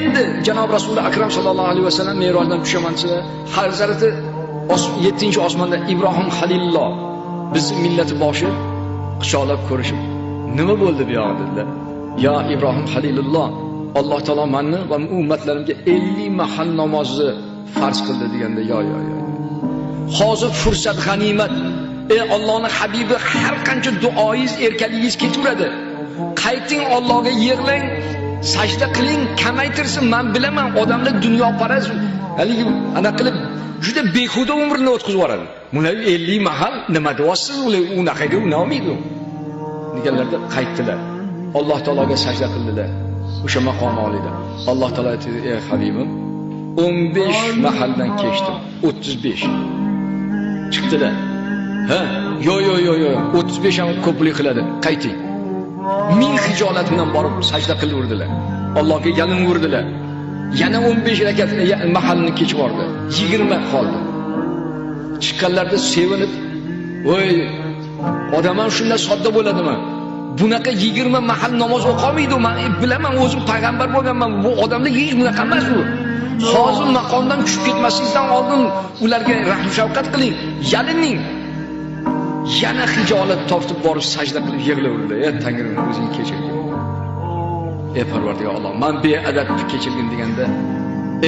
endi janob Rasul akram sallallohu alayhi vasallam Me'rojdan tushaman desa, Hazrati 7-osmonda Ibrohim Halilulloh bizni millati boshi quchoqlab ko'rishib, nima bo'ldi bu yoqda dedilar. Ya Ibrohim Halilulloh, Alloh taolo menni va ummatlarimga 50 mahal namozni farz qildi deganda, yo. Hozir fursat g'animat. Ey Allohning habibi, har qancha duoingiz, erkaligingiz ketaveradi. Qayting Allohga yig'lang, sajda qiling, kamaytirsin. Men bilaman, odamlar dunyoparast, haligi ana qilib juda behuda umrini o'tkazib yuboradi. Bular 50 mahal nima deyapsiz, ular unaqaga unamaydi. Deganlarda qaytdilar. Alloh taologa sajda qildilar. O'sha maqom olida. Alloh taolo aytdi, ey habibim, 15 mahaldan kechdim. 35. Chiqdilar. Ha, yo. 35 ham ko'plik qiladi. Qayting. Ming hijolat bilan borib sajda qilaverdilar. Allohga yalinverdilar. Yana 15 rakat mahalni kechib bordi. 20 qoldi. Chiqqanlarda sevinib, "Voy, odam ham shunday sodda bo'ladimi? Bunaqa 20 mahal namoz o'qolmaydi. Men bilaman, o'zim payg'ambar bo'lganman. Bu odamlar hech bunaqa emas u. Hozir maqomdan tushib ketmasingizdan oldin ularga rahm shafqat qiling, yalining." Yana hijolat tortib borib sajda qilib yig'laverdi. Ey Tangrim, o'zing kechirgin. Ey Parvardigor Alloh, men beadab kechirgin deganda,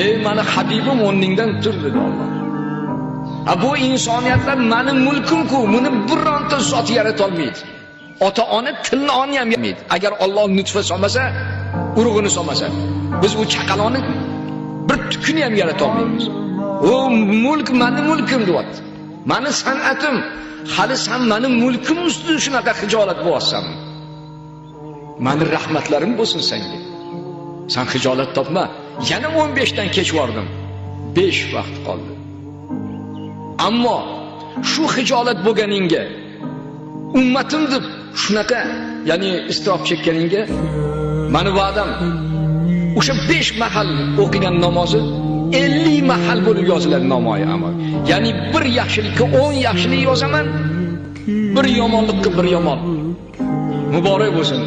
ey meni habibim o'rningdan tur dedi Alloh. Bu insoniyatlar mening mulkim-ku, buni bironta zot yarata olmaydi. Ota-ona tilni ham yamaydi. Agar Alloh nutfa solmasa, urug'ini solmasa, biz u chaqaloqni bir tukuni ham yarata olmaymiz. O mulk mening mulkim deyapti. Meni san'atim, hali sen mening mulkim ustida shunaqa hijolat bo'lasan. Mening rahmatlarim bo'lsin senga. Sen hijolat topma. Yana 15 dan kech bordim. 5 vaqt qoldi. Ammo shu hijolat bo'lganingga, ummatim deb shunaqa, ya'ni istrof chekkaningga, meni va'dam o'sha 5 mahal o'qigan namozi 50 mahal bo'lib yoziladi namoyi amal. Ya'ni bir yaxshilikka 10 yaxshilik yozaman, bir yomonlikka bir yomon. Muborak bo'lsin.